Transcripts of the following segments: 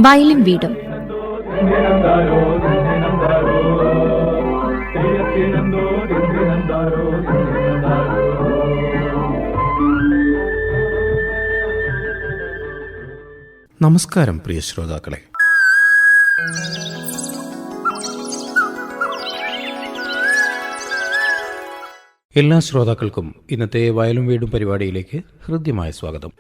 വയലും വീടും. നമസ്കാരം പ്രിയ ശ്രോതാക്കളെ. എല്ലാ ശ്രോതാക്കൾക്കും ഇന്നത്തെ വയലും വീടും പരിപാടിയിലേക്ക് ഹൃദ്യമായ സ്വാഗതം.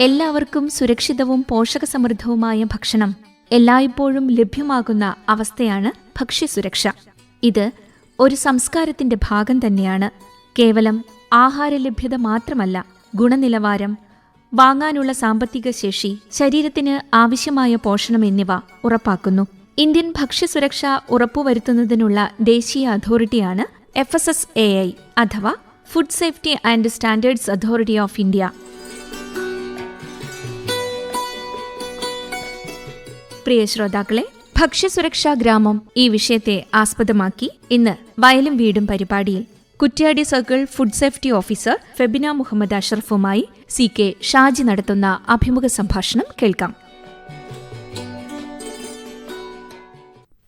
എല്ലാവർക്കും സുരക്ഷിതവും പോഷകസമൃദ്ധവുമായ ഭക്ഷണം എല്ലായ്പ്പോഴും ലഭ്യമാകുന്ന അവസ്ഥയാണ് ഭക്ഷ്യസുരക്ഷ. ഇത് ഒരു സംസ്കാരത്തിന്റെ ഭാഗം തന്നെയാണ്. കേവലം ആഹാരലഭ്യത മാത്രമല്ല, ഗുണനിലവാരം, വാങ്ങാനുള്ള സാമ്പത്തിക ശേഷി, ശരീരത്തിന് ആവശ്യമായ പോഷണം എന്നിവ ഉറപ്പാക്കുന്നു. ഇന്ത്യൻ ഭക്ഷ്യസുരക്ഷ ഉറപ്പുവരുത്തുന്നതിനുള്ള ദേശീയ അതോറിറ്റിയാണ് FSSAI അഥവാ food safety and standards authority of India. പ്രിയ ശ്രോതാക്കളെ, ഭക്ഷ്യസുരക്ഷാ ഗ്രാമം ഈ വിഷയത്തെ ആസ്പദമാക്കി ഇന്ന് വയലും വീടും പരിപാടിയിൽ Kuttiady circle food safety officer Febina Muhammad അഷറഫുമായി CK ഷാജി നടത്തുന്ന അഭിമുഖ സംഭാഷണം കേൾക്കാം.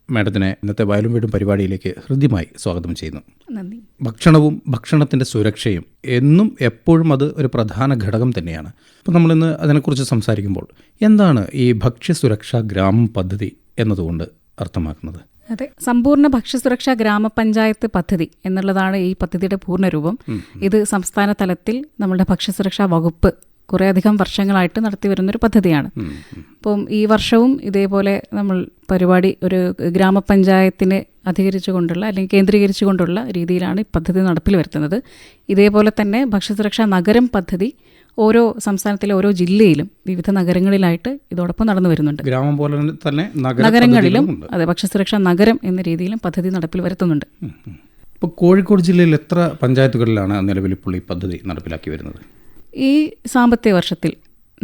മാഡത്തിനെ ഇന്നത്തെ വയലും വീടും പരിപാടിയിലേക്ക് ഹൃദ്യമായി സ്വാഗതം ചെയ്യുന്നു. നന്ദി. ഭക്ഷണവും ഭക്ഷണത്തിൻ്റെ സുരക്ഷയും എന്നും എപ്പോഴും അത് ഒരു പ്രധാന ഘടകം തന്നെയാണ്. അപ്പോൾ നമ്മളിന്ന് അതിനെക്കുറിച്ച് സംസാരിക്കുമ്പോൾ എന്താണ് ഈ ഭക്ഷ്യസുരക്ഷാ ഗ്രാമം പദ്ധതി എന്നതുകൊണ്ട് അർത്ഥമാക്കുന്നത്? അതെ, സമ്പൂർണ്ണ ഭക്ഷ്യസുരക്ഷാ ഗ്രാമപഞ്ചായത്ത് പദ്ധതി എന്നുള്ളതാണ് ഈ പദ്ധതിയുടെ പൂർണ്ണരൂപം. ഇത് സംസ്ഥാന തലത്തിൽ നമ്മുടെ ഭക്ഷ്യസുരക്ഷാ വകുപ്പ് കുറേയധികം വർഷങ്ങളായിട്ട് നടത്തി വരുന്നൊരു പദ്ധതിയാണ്. അപ്പം ഈ വർഷവും ഇതേപോലെ നമ്മൾ പരിപാടി ഒരു ഗ്രാമപഞ്ചായത്തിനെ അധികരിച്ചുകൊണ്ടുള്ള അല്ലെങ്കിൽ കേന്ദ്രീകരിച്ചുകൊണ്ടുള്ള രീതിയിലാണ് ഈ പദ്ധതി നടപ്പിൽ വരുത്തുന്നത്. ഇതേപോലെ തന്നെ ഭക്ഷ്യസുരക്ഷാ നഗരം പദ്ധതി ഓരോ സംസ്ഥാനത്തിലെ ഓരോ ജില്ലയിലും വിവിധ നഗരങ്ങളിലായിട്ട് ഇതോടൊപ്പം നടന്നു വരുന്നുണ്ട്. ഗ്രാമം പോലെ തന്നെ നഗരങ്ങളിലും അതെ ഭക്ഷ്യസുരക്ഷാ നഗരം എന്ന രീതിയിലും പദ്ധതി നടപ്പിൽ വരുത്തുന്നുണ്ട്. ഇപ്പോൾ കോഴിക്കോട് ജില്ലയിൽ എത്ര പഞ്ചായത്തുകളിലാണ് നിലവിൽ ഇപ്പോൾ ഈ പദ്ധതി നടപ്പിലാക്കി വരുന്നത്? ഈ സാമ്പത്തിക വർഷത്തിൽ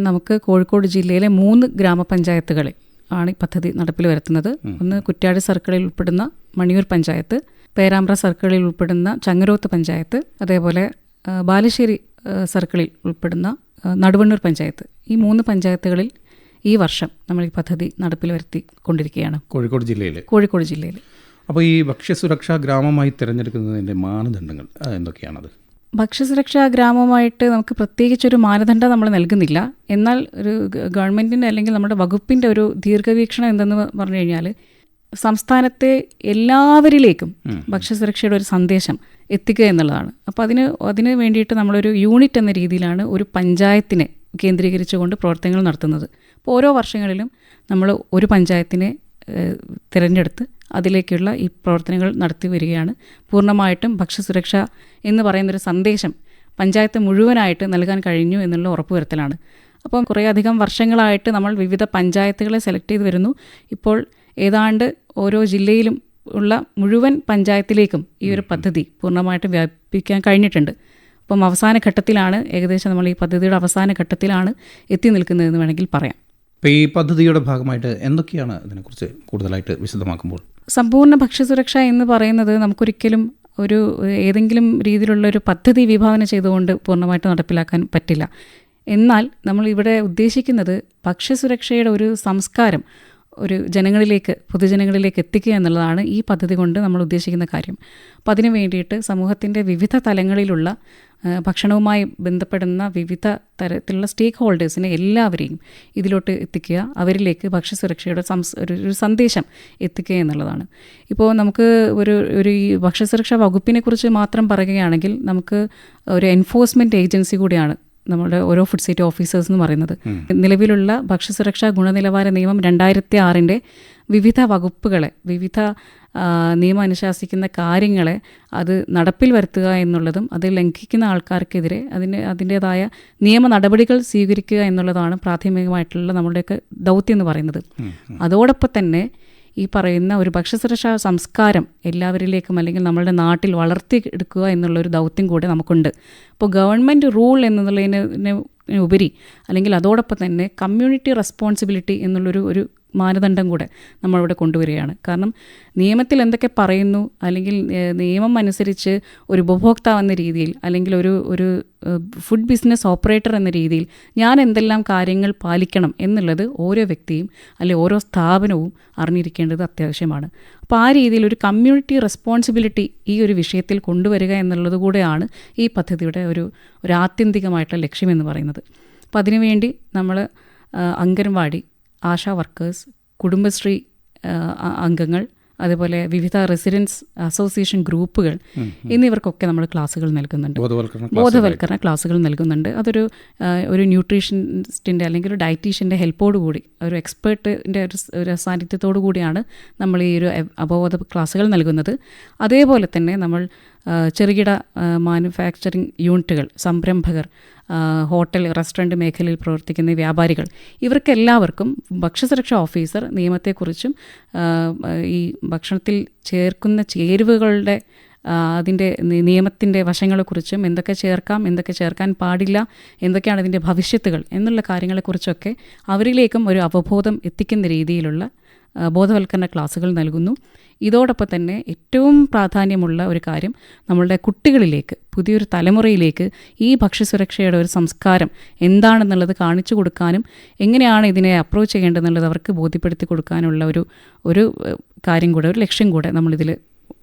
നമുക്ക് കോഴിക്കോട് ജില്ലയിലെ 3 ഗ്രാമപഞ്ചായത്തുകളിൽ ആണ് ഈ പദ്ധതി നടപ്പിൽ വരുത്തുന്നത്. ഒന്ന് കുറ്റ്യാടി സർക്കിളിൽ ഉൾപ്പെടുന്ന മണിയൂർ പഞ്ചായത്ത്, പേരാമ്പ്ര സർക്കിളിൽ ഉൾപ്പെടുന്ന ചങ്ങരോത്ത് പഞ്ചായത്ത്, അതേപോലെ ബാലുശ്ശേരി സർക്കിളിൽ ഉൾപ്പെടുന്ന നടുവണ്ണൂർ പഞ്ചായത്ത്. ഈ 3 പഞ്ചായത്തുകളിൽ ഈ വർഷം നമ്മൾ ഈ പദ്ധതി നടപ്പിൽ വരുത്തിക്കൊണ്ടിരിക്കുകയാണ് കോഴിക്കോട് ജില്ലയിൽ. അപ്പോൾ ഈ ഭക്ഷ്യസുരക്ഷാ ഗ്രാമമായി തിരഞ്ഞെടുക്കുന്നതിൻ്റെ മാനദണ്ഡങ്ങൾ എന്തൊക്കെയാണത്? ഭക്ഷ്യസുരക്ഷാ ഗ്രാമമായിട്ട് നമുക്ക് പ്രത്യേകിച്ചൊരു മാനദണ്ഡം നമ്മൾ നൽകുന്നില്ല. എന്നാൽ ഒരു ഗവൺമെൻറ്റിൻ്റെ അല്ലെങ്കിൽ നമ്മുടെ വകുപ്പിൻ്റെ ഒരു ദീർഘവീക്ഷണം എന്തെന്ന് പറഞ്ഞു കഴിഞ്ഞാൽ സംസ്ഥാനത്തെ എല്ലാവരിലേക്കും ഭക്ഷ്യസുരക്ഷയുടെ ഒരു സന്ദേശം എത്തിക്കുക എന്നുള്ളതാണ്. അപ്പോൾ അതിന് വേണ്ടിയിട്ട് നമ്മളൊരു യൂണിറ്റ് എന്ന രീതിയിലാണ് ഒരു പഞ്ചായത്തിനെ കേന്ദ്രീകരിച്ചുകൊണ്ട് പ്രവർത്തനങ്ങൾ നടത്തുന്നത്. അപ്പോൾ ഓരോ വർഷങ്ങളിലും നമ്മൾ ഒരു പഞ്ചായത്തിനെ തിരഞ്ഞെടുത്ത് അതിലേക്കുള്ള ഈ പ്രവർത്തനങ്ങൾ നടത്തി വരികയാണ്. പൂർണ്ണമായിട്ടും ഭക്ഷ്യസുരക്ഷ എന്ന് പറയുന്നൊരു സന്ദേശം പഞ്ചായത്ത് മുഴുവനായിട്ട് നൽകാൻ കഴിഞ്ഞു എന്നുള്ള ഉറപ്പുവരുത്തലാണ്. അപ്പം കുറേയധികം വർഷങ്ങളായിട്ട് നമ്മൾ വിവിധ പഞ്ചായത്തുകളെ സെലക്ട് ചെയ്ത് വരുന്നു. ഇപ്പോൾ ഏതാണ്ട് ഓരോ ജില്ലയിലും ഉള്ള മുഴുവൻ പഞ്ചായത്തിലേക്കും ഈ ഒരു പദ്ധതി പൂർണ്ണമായിട്ടും വ്യാപിപ്പിക്കാൻ കഴിഞ്ഞിട്ടുണ്ട്. അപ്പം അവസാന ഘട്ടത്തിലാണ്, ഏകദേശം നമ്മൾ ഈ പദ്ധതിയുടെ അവസാന ഘട്ടത്തിലാണ് എത്തി നിൽക്കുന്നതെന്ന് വേണമെങ്കിൽ പറയാം. അപ്പോൾ ഈ പദ്ധതിയുടെ ഭാഗമായിട്ട് എന്തൊക്കെയാണ് ഇതിനെക്കുറിച്ച് കൂടുതലായിട്ട് വിശദമാക്കുമ്പോൾ? സമ്പൂർണ്ണ ഭക്ഷ്യസുരക്ഷ എന്ന് പറയുന്നത് നമുക്കൊരിക്കലും ഒരു ഏതെങ്കിലും രീതിയിലുള്ള ഒരു പദ്ധതി വിഭാവന ചെയ്തുകൊണ്ട് പൂർണ്ണമായിട്ട് നടപ്പിലാക്കാൻ പറ്റില്ല. എന്നാൽ നമ്മൾ ഇവിടെ ഉദ്ദേശിക്കുന്നത് ഭക്ഷ്യസുരക്ഷയുടെ ഒരു സംസ്കാരം ഒരു പൊതുജനങ്ങളിലേക്ക് എത്തിക്കുക എന്നുള്ളതാണ് ഈ പദ്ധതി കൊണ്ട് നമ്മൾ ഉദ്ദേശിക്കുന്ന കാര്യം. അപ്പം അതിനു വേണ്ടിയിട്ട് സമൂഹത്തിൻ്റെ വിവിധ തലങ്ങളിലുള്ള ഭക്ഷണവുമായി ബന്ധപ്പെടുന്ന വിവിധ തരത്തിലുള്ള സ്റ്റേക്ക് ഹോൾഡേഴ്സിനെ എല്ലാവരെയും ഇതിലോട്ട് എത്തിക്കുക, അവരിലേക്ക് ഭക്ഷ്യസുരക്ഷയുടെ ഒരു സന്ദേശം എത്തിക്കുക എന്നുള്ളതാണ്. ഇപ്പോൾ നമുക്ക് ഒരു ഈ ഭക്ഷ്യസുരക്ഷാ വകുപ്പിനെ കുറിച്ച് മാത്രം പറയുകയാണെങ്കിൽ നമുക്ക് ഒരു എൻഫോഴ്സ്മെൻറ്റ് ഏജൻസി കൂടിയാണ് നമ്മുടെ ഓരോ ഫുഡ് സേഫ്റ്റി ഓഫീസേഴ്സ് എന്ന് പറയുന്നത്. നിലവിലുള്ള ഭക്ഷ്യസുരക്ഷാ ഗുണനിലവാര നിയമം 2006 വിവിധ വകുപ്പുകളെ, വിവിധ നിയമം അനുശാസിക്കുന്ന കാര്യങ്ങളെ അത് നടപ്പിൽ വരുത്തുക എന്നുള്ളതും അത് ലംഘിക്കുന്ന ആൾക്കാർക്കെതിരെ അതിൻ്റേതായ നിയമ നടപടികൾ സ്വീകരിക്കുക എന്നുള്ളതാണ് പ്രാഥമികമായിട്ടുള്ള നമ്മുടെയൊക്കെ ദൗത്യം എന്ന് പറയുന്നത്. അതോടൊപ്പം തന്നെ ഈ പറയുന്ന ഒരു ഭക്ഷ്യസുരക്ഷാ സംസ്കാരം എല്ലാവരിലേക്കും അല്ലെങ്കിൽ നമ്മളുടെ നാട്ടിൽ വളർത്തിയെടുക്കുക എന്നുള്ളൊരു ദൗത്യം കൂടെ നമുക്കുണ്ട്. അപ്പോൾ ഗവൺമെൻറ് റൂൾ എന്നുള്ളതിന് ഉപരി അല്ലെങ്കിൽ അതോടൊപ്പം തന്നെ കമ്മ്യൂണിറ്റി റെസ്പോൺസിബിലിറ്റി എന്നുള്ളൊരു മാനദണ്ഡം കൂടെ നമ്മളിവിടെ കൊണ്ടുവരികയാണ്. കാരണം നിയമത്തിൽ എന്തൊക്കെ പറയുന്നു, അല്ലെങ്കിൽ നിയമം അനുസരിച്ച് ഒരു ഉപഭോക്താവ് എന്ന രീതിയിൽ, അല്ലെങ്കിൽ ഒരു ഫുഡ് ബിസിനസ് ഓപ്പറേറ്റർ എന്ന രീതിയിൽ ഞാൻ എന്തെല്ലാം കാര്യങ്ങൾ പാലിക്കണം എന്നുള്ളത് ഓരോ വ്യക്തിയും അല്ലെങ്കിൽ ഓരോ സ്ഥാപനവും അറിഞ്ഞിരിക്കേണ്ടത് അത്യാവശ്യമാണ്. അപ്പോൾ ആ രീതിയിൽ ഒരു കമ്മ്യൂണിറ്റി റെസ്പോൺസിബിലിറ്റി ഈ ഒരു വിഷയത്തിൽ കൊണ്ടുവരിക എന്നുള്ളത് കൂടെയാണ് ഈ പദ്ധതിയുടെ ഒരു ആത്യന്തികമായിട്ടുള്ള ലക്ഷ്യമെന്ന് പറയുന്നത്. അപ്പോൾ അതിനുവേണ്ടി നമ്മൾ അംഗൻവാടി, ആശാ വർക്കേഴ്സ്, കുടുംബശ്രീ അംഗങ്ങൾ, അതുപോലെ വിവിധ റെസിഡൻസ് അസോസിയേഷൻ ഗ്രൂപ്പുകൾ എന്നിവർക്കൊക്കെ നമ്മൾ ക്ലാസ്സുകൾ നൽകുന്നുണ്ട്, ബോധവൽക്കരണ ക്ലാസ്സുകൾ നൽകുന്നുണ്ട്. ഒരു ന്യൂട്രീഷനിസ്റ്റിൻ്റെ അല്ലെങ്കിൽ ഒരു ഡയറ്റീഷ്യൻ്റെ ഹെൽപ്പോടു കൂടി, ഒരു എക്സ്പേർട്ടിൻ്റെ ഒരു സാന്നിധ്യത്തോടു കൂടിയാണ് നമ്മൾ ഈ ഒരു അവബോധ ക്ലാസ്സുകൾ നൽകുന്നത്. അതേപോലെ തന്നെ നമ്മൾ ചെറുകിട മാനുഫാക്ചറിങ് യൂണിറ്റുകൾ, സംരംഭകർ, ഹോട്ടൽ റെസ്റ്റോറൻറ്റ് മേഖലയിൽ പ്രവർത്തിക്കുന്ന വ്യാപാരികൾ, ഇവർക്കെല്ലാവർക്കും ഭക്ഷ്യസുരക്ഷാ ഓഫീസർ നിയമത്തെക്കുറിച്ചും ഈ ഭക്ഷണത്തിൽ ചേർക്കുന്ന ചേരുവകളുടെ അതിൻ്റെ നിയമത്തിൻ്റെ വശങ്ങളെക്കുറിച്ചും, എന്തൊക്കെ ചേർക്കാം, എന്തൊക്കെ ചേർക്കാൻ പാടില്ല, എന്തൊക്കെയാണ് അതിൻ്റെ ഭവിഷ്യത്തുകൾ എന്നുള്ള കാര്യങ്ങളെക്കുറിച്ചൊക്കെ അവരിലേക്കും ഒരു അവബോധം എത്തിക്കുന്ന രീതിയിലുള്ള ബോധവൽക്കരണ ക്ലാസ്സുകൾ നൽകുന്നു. ഇതോടൊപ്പം തന്നെ ഏറ്റവും പ്രാധാന്യമുള്ള ഒരു കാര്യം, നമ്മളുടെ കുട്ടികളിലേക്ക്, പുതിയൊരു തലമുറയിലേക്ക് ഈ ഭക്ഷ്യസുരക്ഷയുടെ ഒരു സംസ്കാരം എന്താണെന്നുള്ളത് കാണിച്ചു കൊടുക്കാനും എങ്ങനെയാണ് ഇതിനെ അപ്രോച്ച് ചെയ്യേണ്ടതെന്നുള്ളത് അവർക്ക് ബോധ്യപ്പെടുത്തി കൊടുക്കാനുള്ള ഒരു കാര്യം കൂടെ, ഒരു ലക്ഷ്യം കൂടെ നമ്മളിതിൽ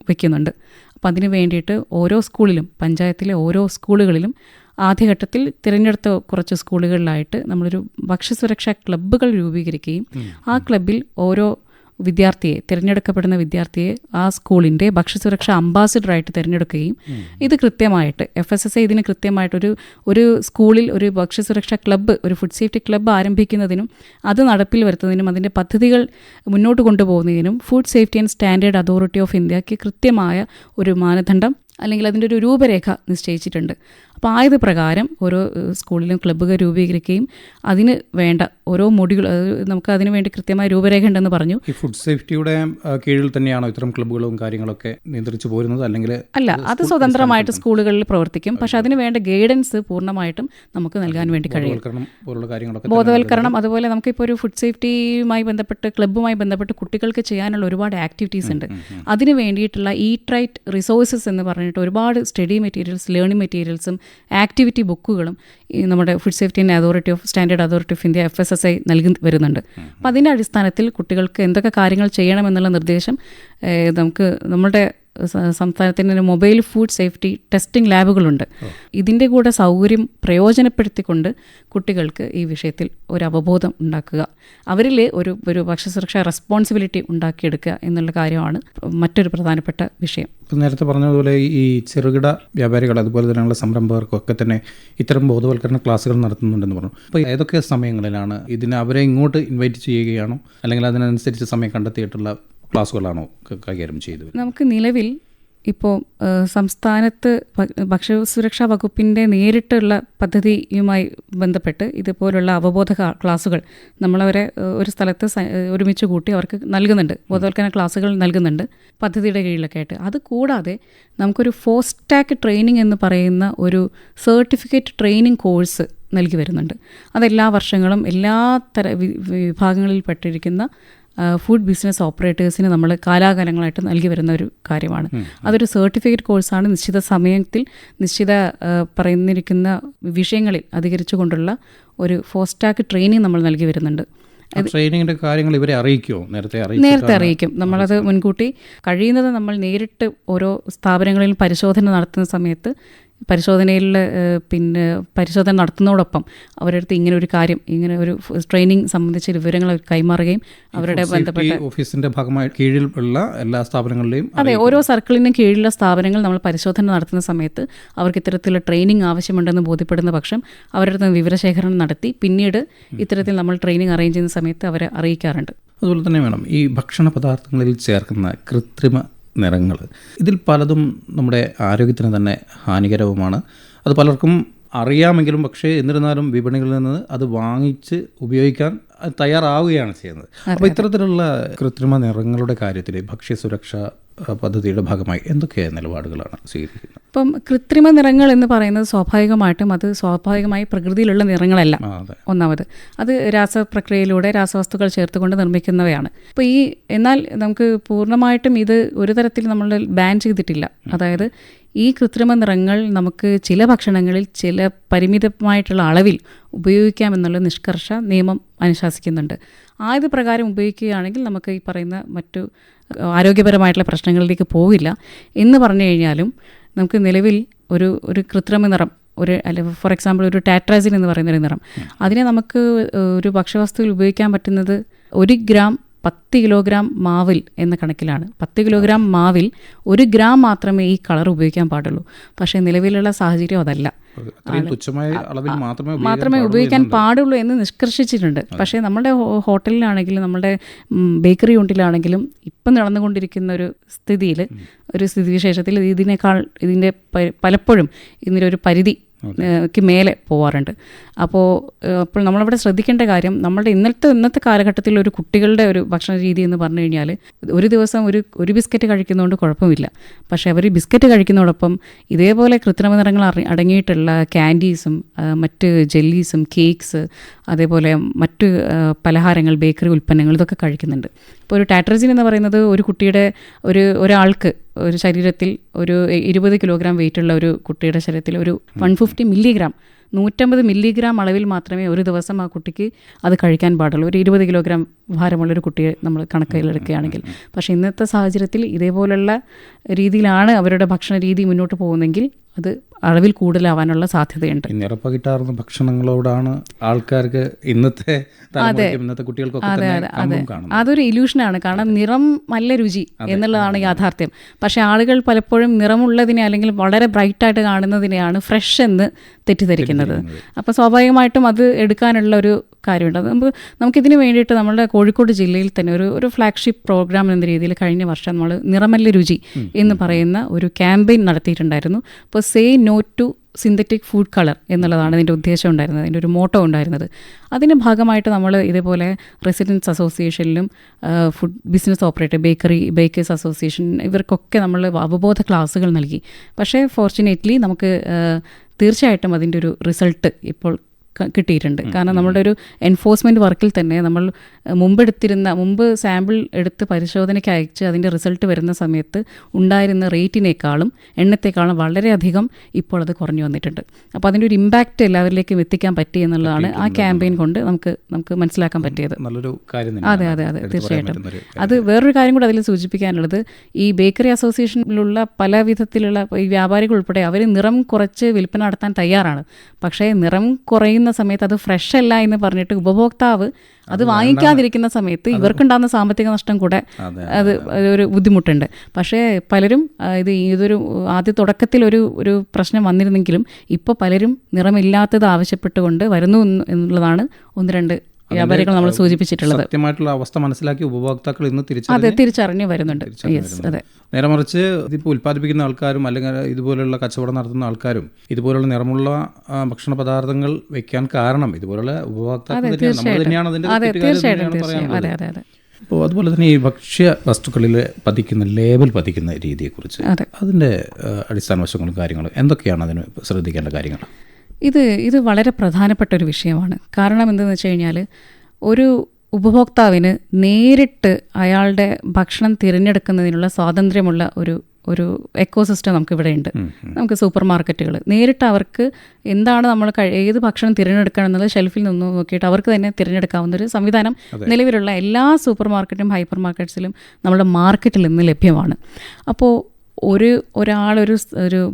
വയ്ക്കുന്നുണ്ട്. അപ്പം അതിന് വേണ്ടിയിട്ട് ഓരോ സ്കൂളിലും, പഞ്ചായത്തിലെ ഓരോ സ്കൂളുകളിലും ആദ്യഘട്ടത്തിൽ തിരഞ്ഞെടുത്ത കുറച്ച് സ്കൂളുകളിലായിട്ട് നമ്മളൊരു ഭക്ഷ്യസുരക്ഷാ ക്ലബ്ബുകൾ രൂപീകരിക്കുകയും ആ ക്ലബ്ബിൽ ഓരോ വിദ്യാർത്ഥിയെ, തിരഞ്ഞെടുക്കപ്പെടുന്ന വിദ്യാർത്ഥിയെ ആ സ്കൂളിൻ്റെ ഭക്ഷ്യസുരക്ഷാ അംബാസിഡറായിട്ട് തിരഞ്ഞെടുക്കുകയും ഇത് കൃത്യമായിട്ട് FSSAI ഇതിന് കൃത്യമായിട്ടൊരു സ്കൂളിൽ ഒരു ഭക്ഷ്യസുരക്ഷാ ക്ലബ്ബ്, ഒരു ഫുഡ് സേഫ്റ്റി ക്ലബ്ബ് ആരംഭിക്കുന്നതിനും അത് നടപ്പിൽ വരുത്തുന്നതിനും അതിൻ്റെ പദ്ധതികൾ മുന്നോട്ട് കൊണ്ടുപോകുന്നതിനും food safety and standard authority of ഇന്ത്യക്ക് കൃത്യമായ ഒരു മാനദണ്ഡം അല്ലെങ്കിൽ അതിൻ്റെ ഒരു രൂപരേഖ നിശ്ചയിച്ചിട്ടുണ്ട്. അപ്പോൾ ആയത് പ്രകാരം ഓരോ സ്കൂളിലും ക്ലബ്ബുകൾ രൂപീകരിക്കുകയും അതിന് വേണ്ട ഓരോ മൊഡ്യൂൾ, നമുക്ക് അതിന് വേണ്ടി കൃത്യമായ രൂപരേഖ ഉണ്ടെന്ന് പറഞ്ഞു. ഈ ഫുഡ് സേഫ്റ്റിയുടെ കീഴിൽ തന്നെയാണോ ഇത്തരം ക്ലബ്ബുകളും കാര്യങ്ങളൊക്കെ നിയന്ത്രിച്ചു പോരുന്നത്, അല്ലെങ്കിൽ അല്ല, അത് സ്വതന്ത്രമായിട്ട് സ്കൂളുകളിൽ പ്രവർത്തിക്കും. പക്ഷെ അതിന് വേണ്ട ഗൈഡൻസ് പൂർണ്ണമായിട്ടും നമുക്ക് നൽകാൻ വേണ്ടി കഴിയും. ബോധവൽക്കരണം, അതുപോലെ നമുക്കിപ്പോൾ ഒരു ഫുഡ് സേഫ്റ്റിയുമായി ബന്ധപ്പെട്ട്, ക്ലബ്ബുമായി ബന്ധപ്പെട്ട് കുട്ടികൾക്ക് ചെയ്യാനുള്ള ഒരുപാട് ആക്ടിവിറ്റീസ് ഉണ്ട്. അതിന് വേണ്ടിയിട്ടുള്ള ഈറ്റ് റൈറ്റ് റിസോഴ്സസ് എന്ന് പറഞ്ഞിട്ട് ഒരുപാട് സ്റ്റഡി മെറ്റീരിയൽസ്, ലേണിംഗ് മെറ്റീരിയൽസും ആക്ടിവിറ്റി ബുക്കുകളും നമ്മുടെ food safety and authority of standard authority of India FSSAI നൽകി വരുന്നുണ്ട്. അപ്പം അതിൻ്റെ അടിസ്ഥാനത്തിൽ കുട്ടികൾക്ക് എന്തൊക്കെ കാര്യങ്ങൾ ചെയ്യണമെന്നുള്ള നിർദ്ദേശം നമുക്ക് നമ്മുടെ സംസ്ഥാനത്തിന് മൊബൈൽ ഫുഡ് സേഫ്റ്റി ടെസ്റ്റിംഗ് ലാബുകളുണ്ട്. ഇതിൻ്റെ കൂടെ സൗകര്യം പ്രയോജനപ്പെടുത്തിക്കൊണ്ട് കുട്ടികൾക്ക് ഈ വിഷയത്തിൽ ഒരു അവബോധം ഉണ്ടാക്കുക, അവരിൽ ഒരു ഭക്ഷ്യസുരക്ഷാ റെസ്പോൺസിബിലിറ്റി ഉണ്ടാക്കിയെടുക്കുക എന്നുള്ള കാര്യമാണ് മറ്റൊരു പ്രധാനപ്പെട്ട വിഷയം. ഇപ്പം നേരത്തെ പറഞ്ഞതുപോലെ ഈ ചെറുകിട വ്യാപാരികൾ, അതുപോലെ തന്നെയുള്ള സംരംഭകർക്കൊക്കെ തന്നെ ഇത്തരം ബോധവൽക്കരണ ക്ലാസ്സുകൾ നടത്തുന്നുണ്ടെന്ന് പറഞ്ഞു. അപ്പോൾ ഏതൊക്കെ സമയങ്ങളിലാണ് ഇതിന് അവരെ ഇങ്ങോട്ട് ഇൻവൈറ്റ് ചെയ്യുകയാണോ, അല്ലെങ്കിൽ അതിനനുസരിച്ച് സമയം കണ്ടെത്തിയിട്ടുള്ള ക്ലാസ്സുകളാണോ കൈകാര്യം ചെയ്തത്? നമുക്ക് നിലവിൽ ഇപ്പോൾ സംസ്ഥാനത്ത് ഭക്ഷ്യസുരക്ഷാ വകുപ്പിൻ്റെ നേരിട്ടുള്ള പദ്ധതിയുമായി ബന്ധപ്പെട്ട് ഇതുപോലുള്ള അവബോധ ക്ലാസ്സുകൾ നമ്മളവരെ ഒരു സ്ഥലത്ത് ഒരുമിച്ച് കൂട്ടി അവർക്ക് നൽകുന്നുണ്ട്, ബോധവൽക്കരണ ക്ലാസ്സുകൾ നൽകുന്നുണ്ട് പദ്ധതിയുടെ കീഴിലൊക്കെ ആയിട്ട്. അതുകൂടാതെ നമുക്കൊരു ഫോസ്റ്റാക്ക് ട്രെയിനിങ് എന്ന് പറയുന്ന ഒരു സർട്ടിഫിക്കറ്റ് ട്രെയിനിങ് കോഴ്സ് നൽകി വരുന്നുണ്ട്. അതെല്ലാ വർഷങ്ങളും എല്ലാ വിഭാഗങ്ങളിൽ പെട്ടിരിക്കുന്ന ഫുഡ് ബിസിനസ് ഓപ്പറേറ്റേഴ്സിന് നമ്മൾ കാലാകാലങ്ങളായിട്ട് നൽകി വരുന്ന ഒരു കാര്യമാണ്. അതൊരു സർട്ടിഫിക്കറ്റ് കോഴ്സാണ്. നിശ്ചിത സമയത്തിൽ നിശ്ചിത പറയുന്നിരിക്കുന്ന വിഷയങ്ങളിൽ അധികരിച്ചു കൊണ്ടുള്ള ഒരു ഫോസ്റ്റാക്ക് ട്രെയിനിങ് നമ്മൾ നൽകി വരുന്നുണ്ട്. ട്രെയിനിങ്ങിൻ്റെ കാര്യങ്ങൾ ഇവരെ അറിയിക്കുമോ? നേരത്തെ അറിയിക്കും. നമ്മളത് മുൻകൂട്ടി കഴിയുന്നത് നമ്മൾ നേരിട്ട് ഓരോ സ്ഥാപനങ്ങളിൽ പരിശോധന നടത്തുന്ന സമയത്ത് പരിശോധന നടത്തുന്നതോടൊപ്പം അവരുടെ അടുത്ത് ഇങ്ങനെ ഒരു കാര്യം, ഇങ്ങനെ ഒരു ട്രെയിനിങ് സംബന്ധിച്ച വിവരങ്ങൾ കൈമാറുകയും അവരുടെ ബന്ധപ്പെട്ട ഓഫീസിന്റെ ഭാഗമായി കീഴിലുള്ള എല്ലാ സ്ഥാപനങ്ങളിലെയും, അതെ, ഓരോ സർക്കിളിനും കീഴിലുള്ള സ്ഥാപനങ്ങൾ നമ്മൾ പരിശോധന നടത്തുന്ന സമയത്ത് അവർക്ക് ഇത്തരത്തിലുള്ള ട്രെയിനിങ് ആവശ്യമുണ്ടെന്ന് ബോധ്യപ്പെടുന്ന പക്ഷം അവരുടെ അടുത്ത് വിവരശേഖരണം നടത്തി പിന്നീട് ഇത്തരത്തിൽ നമ്മൾ ട്രെയിനിങ് അറേഞ്ച് ചെയ്യുന്ന സമയത്ത് അവരെ അറിയിക്കാറുണ്ട്. അതുപോലെ തന്നെ വേണം ഈ ഭക്ഷണ പദാർത്ഥങ്ങളിൽ ചേർക്കുന്ന കൃത്രിമ നിറങ്ങൾ, ഇതിൽ പലതും നമ്മുടെ ആരോഗ്യത്തിന് തന്നെ ഹാനികരവുമാണ്. അത് പലർക്കും അറിയാമെങ്കിലും പക്ഷേ എന്നിരുന്നാലും വിപണികളിൽ നിന്ന് അത് വാങ്ങിച്ച് ഉപയോഗിക്കാൻ തയ്യാറാവുകയാണ് ചെയ്യുന്നത്. അപ്പോൾ ഇത്തരത്തിലുള്ള കൃത്രിമ നിറങ്ങളുടെ കാര്യത്തിൽ ഭക്ഷ്യസുരക്ഷ പദ്ധതിയുടെ ഭാഗമായി എന്തൊക്കെ നിലപാടുകളാണ് സ്വീകരിക്കുന്നത്? ഇപ്പം കൃത്രിമ നിറങ്ങൾ എന്ന് പറയുന്നത് സ്വാഭാവികമായിട്ടും അത് സ്വാഭാവികമായി പ്രകൃതിയിലുള്ള നിറങ്ങളല്ല. ഒന്നാമത് അത് രാസപ്രക്രിയയിലൂടെ രാസവസ്തുക്കൾ ചേർത്തുകൊണ്ട് നിർമ്മിക്കുന്നവയാണ്. അപ്പോൾ എന്നാൽ നമുക്ക് പൂർണ്ണമായിട്ടും ഇത് ഒരു തരത്തിൽ നമ്മൾ ബാൻ ചെയ്തിട്ടില്ല. അതായത് ഈ കൃത്രിമ നിറങ്ങൾ നമുക്ക് ചില ഭക്ഷണങ്ങളിൽ ചില പരിമിതമായിട്ടുള്ള അളവിൽ ഉപയോഗിക്കാമെന്നുള്ള നിഷ്കർഷ നിയമം അനുശാസിക്കുന്നുണ്ട്. ആയത് പ്രകാരം ഉപയോഗിക്കുകയാണെങ്കിൽ നമുക്ക് ഈ പറയുന്ന മറ്റു ആരോഗ്യപരമായിട്ടുള്ള പ്രശ്നങ്ങളിലേക്ക് പോവില്ല എന്ന് പറഞ്ഞു കഴിഞ്ഞാലും നമുക്ക് നിലവിൽ ഒരു കൃത്രിമ നിറം ഫോർ എക്സാമ്പിൾ ഒരു ടാട്രാസിൻ എന്ന് പറയുന്നൊരു നിറം, അതിനെ നമുക്ക് ഒരു ഭക്ഷ്യവസ്തുവിൽ ഉപയോഗിക്കാൻ പറ്റുന്നത് 1 ഗ്രാം 10 കിലോഗ്രാം മാവിൽ എന്ന കണക്കിലാണ്. 10 കിലോഗ്രാം മാവിൽ 1 ഗ്രാം മാത്രമേ ഈ കളർ ഉപയോഗിക്കാൻ പാടുള്ളൂ. പക്ഷേ നിലവിലുള്ള സാഹചര്യം അതല്ല. മാത്രമേ ഉപയോഗിക്കാൻ പാടുള്ളൂ എന്ന് നിഷ്കർഷിച്ചിട്ടുണ്ട്. പക്ഷേ നമ്മുടെ ഹോട്ടലിലാണെങ്കിലും നമ്മുടെ ബേക്കറി യൂണിറ്റിലാണെങ്കിലും ഇപ്പം നടന്നുകൊണ്ടിരിക്കുന്ന ഒരു സ്ഥിതിവിശേഷത്തിൽ ഇതിൻ്റെ പലപ്പോഴും ഇതിനൊരു പരിധി മേലെ പോവാറുണ്ട്. അപ്പോൾ നമ്മളവിടെ ശ്രദ്ധിക്കേണ്ട കാര്യം, നമ്മളുടെ ഇന്നത്തെ കാലഘട്ടത്തിൽ ഒരു കുട്ടികളുടെ ഒരു ഭക്ഷണ രീതി എന്ന് പറഞ്ഞു കഴിഞ്ഞാൽ ഒരു ദിവസം ഒരു ബിസ്ക്കറ്റ് കഴിക്കുന്നതുകൊണ്ട് കുഴപ്പമില്ല. പക്ഷേ അവർ ബിസ്ക്കറ്റ് കഴിക്കുന്നതോടൊപ്പം ഇതേപോലെ കൃത്രിമ നിറങ്ങൾ അടങ്ങിയിട്ടുള്ള ക്യാൻഡീസും മറ്റ് ജെല്ലീസും കേക്ക്സ് അതേപോലെ മറ്റ് പലഹാരങ്ങൾ ബേക്കറി ഉൽപ്പന്നങ്ങൾ ഇതൊക്കെ കഴിക്കുന്നുണ്ട്. ഇപ്പോൾ ഒരു ടാട്രസിൻ എന്ന് പറയുന്നത് ഒരു കുട്ടിയുടെ ഒരാൾക്ക് ഒരു ശരീരത്തിൽ ഒരു 20 കിലോഗ്രാം വെയിറ്റുള്ള ഒരു കുട്ടിയുടെ ശരീരത്തിൽ ഒരു 150 മില്ലിഗ്രാം 150 മില്ലിഗ്രാം അളവിൽ മാത്രമേ ഒരു ദിവസം ആ കുട്ടിക്ക് അത് കഴിക്കാൻ പാടുള്ളൂ. ഒരു 20 കിലോഗ്രാം ഭാരമുള്ളൊരു കുട്ടിയെ നമ്മൾ കണക്കിലെടുക്കുകയാണെങ്കിൽ. പക്ഷേ ഇന്നത്തെ സാഹചര്യത്തിൽ ഇതേപോലുള്ള രീതിയിലാണ് അവരുടെ ഭക്ഷണ രീതി മുന്നോട്ട് പോകുന്നതെങ്കിൽ അത് അളവിൽ കൂടുതലാവാനുള്ള സാധ്യതയുണ്ട്. നിറപ്പകിട്ടാർന്ന ഭക്ഷണങ്ങളോടാണ് ആൾക്കാർക്ക് ഇന്നത്തെ കുട്ടികൾക്കൊക്കെ അതൊരു ഇല്യൂഷനാണ്. കാരണം നിറം നല്ല രുചി എന്നുള്ളതാണ് യാഥാർത്ഥ്യം. പക്ഷേ ആളുകൾ പലപ്പോഴും നിറമുള്ളതിനെ അല്ലെങ്കിൽ വളരെ ബ്രൈറ്റായിട്ട് കാണുന്നതിനെയാണ് ഫ്രഷ് എന്ന് തെറ്റിദ്ധരിക്കുന്നത്. അപ്പോൾ സ്വാഭാവികമായിട്ടും അത് എടുക്കാനുള്ള ഒരു കാര്യമുണ്ട്. നമുക്കിതിന് വേണ്ടിയിട്ട് നമ്മുടെ കോഴിക്കോട് ജില്ലയിൽ തന്നെ ഒരു ഫ്ലാഗ്ഷിപ്പ് പ്രോഗ്രാം എന്ന രീതിയിൽ കഴിഞ്ഞ വർഷം നമ്മൾ നിറമല്ല രുചി എന്ന് പറയുന്ന ഒരു ക്യാമ്പയിൻ നടത്തിയിട്ടുണ്ടായിരുന്നു. അപ്പോൾ say no to synthetic food colour എന്നുള്ളതാണ് ഇതിൻ്റെ ഉദ്ദേശം ഉണ്ടായിരുന്നത്, അതിൻ്റെ ഒരു മോട്ടോ ഉണ്ടായിരുന്നത്. അതിൻ്റെ ഭാഗമായിട്ട് നമ്മൾ ഇതേപോലെ റെസിഡൻസ് അസോസിയേഷനിലും food business operator bakers association ഇവർക്കൊക്കെ നമ്മൾ അവബോധ ക്ലാസ്സുകൾ നൽകി. പക്ഷേ ഫോർച്യുനേറ്റ്ലി നമുക്ക് തീർച്ചയായിട്ടും അതിൻ്റെ ഒരു റിസൾട്ട് ഇപ്പോൾ കിട്ടിയിട്ടുണ്ട്. കാരണം നമ്മുടെ ഒരു എൻഫോഴ്സ്മെൻറ്റ് വർക്കിൽ തന്നെ നമ്മൾ മുമ്പ് സാമ്പിൾ എടുത്ത് പരിശോധനയ്ക്ക് അയച്ച് അതിൻ്റെ റിസൾട്ട് വരുന്ന സമയത്ത് ഉണ്ടായിരുന്ന റേറ്റിനേക്കാളും എണ്ണത്തേക്കാളും വളരെയധികം ഇപ്പോൾ അത് കുറഞ്ഞു വന്നിട്ടുണ്ട്. അപ്പോൾ അതിൻ്റെ ഒരു ഇമ്പാക്റ്റ് എല്ലാവരിലേക്കും എത്തിക്കാൻ പറ്റി എന്നുള്ളതാണ് ആ ക്യാമ്പയിൻ കൊണ്ട് നമുക്ക് മനസ്സിലാക്കാൻ പറ്റിയത്. അതെ തീർച്ചയായിട്ടും. അത് വേറൊരു കാര്യം കൂടെ അതിൽ സൂചിപ്പിക്കാനുള്ളത്, ഈ ബേക്കറി അസോസിയേഷനിലുള്ള പല വിധത്തിലുള്ള ഈ വ്യാപാരികൾ ഉൾപ്പെടെ അവർ നിറം കുറച്ച് വിൽപ്പന നടത്താൻ തയ്യാറാണ്. പക്ഷേ നിറം കുറയുന്ന സമയത്ത് അത് ഫ്രഷ് അല്ല എന്ന് പറഞ്ഞിട്ട് ഉപഭോക്താവ് അത് വാങ്ങിക്കാതിരിക്കുന്ന സമയത്ത് ഇവർക്കുണ്ടാകുന്ന സാമ്പത്തിക നഷ്ടം കൂടെ അത് ഒരു ബുദ്ധിമുട്ടുണ്ട്. പക്ഷേ പലരും ഇതൊരു ആദ്യ തുടക്കത്തിൽ ഒരു പ്രശ്നം വന്നിരുന്നെങ്കിലും ഇപ്പോൾ പലരും നിറമില്ലാത്തത് ആവശ്യപ്പെട്ടുകൊണ്ട് വരുന്നു എന്നുള്ളതാണ് 1-2 വ്യാപാരികൾ നമ്മൾ സൂചിപ്പിച്ചിട്ടുള്ളത്. സത്യമായിട്ടുള്ള അവസ്ഥ മനസ്സിലാക്കി ഉപഭോക്താക്കൾ ഇന്ന് തിരിച്ചറിഞ്ഞു വരുന്നുണ്ട്. നേരെ മറിച്ച് ഇതിപ്പോൾ ഉൽപ്പാദിപ്പിക്കുന്ന ആൾക്കാരും അല്ലെങ്കിൽ ഇതുപോലുള്ള കച്ചവടം നടത്തുന്ന ആൾക്കാരും ഇതുപോലുള്ള നിറമുള്ള ഭക്ഷണ പദാർത്ഥങ്ങൾ വെക്കാൻ കാരണം ഇതുപോലുള്ള ഉപഭോക്താക്കൾ തന്നെയാണ്. അപ്പോൾ അതുപോലെ തന്നെ ഈ ഭക്ഷ്യ വസ്തുക്കളിൽ ലേബൽ പതിക്കുന്ന രീതിയെക്കുറിച്ച് അതിൻ്റെ അടിസ്ഥാന വശങ്ങളും കാര്യങ്ങളും എന്തൊക്കെയാണ് അതിന് ശ്രദ്ധിക്കേണ്ട കാര്യങ്ങൾ? ഇത് വളരെ പ്രധാനപ്പെട്ട ഒരു വിഷയമാണ്. കാരണം എന്തെന്ന് വെച്ച് കഴിഞ്ഞാൽ ഒരു ഉപഭോക്താവിന് നേരിട്ട് അയാളുടെ ഭക്ഷണം തിരഞ്ഞെടുക്കുന്നതിനുള്ള സ്വാതന്ത്ര്യമുള്ള ഒരു എക്കോസിസ്റ്റം നമുക്കിവിടെ ഉണ്ട്. നമുക്ക് സൂപ്പർ മാർക്കറ്റുകൾ നേരിട്ട് അവർക്ക് എന്താണ് നമ്മൾ ഏത് ഭക്ഷണം തിരഞ്ഞെടുക്കണം എന്നുള്ളത് ഷെൽഫിൽ നിന്ന് നോക്കിയിട്ട് അവർക്ക് തന്നെ തിരഞ്ഞെടുക്കാവുന്ന ഒരു സംവിധാനം നിലവിലുള്ള എല്ലാ സൂപ്പർ മാർക്കറ്റും ഹൈപ്പർ മാർക്കറ്റ്സിലും നമ്മുടെ മാർക്കറ്റിൽ നിന്ന് ലഭ്യമാണ്. അപ്പോൾ ഒരു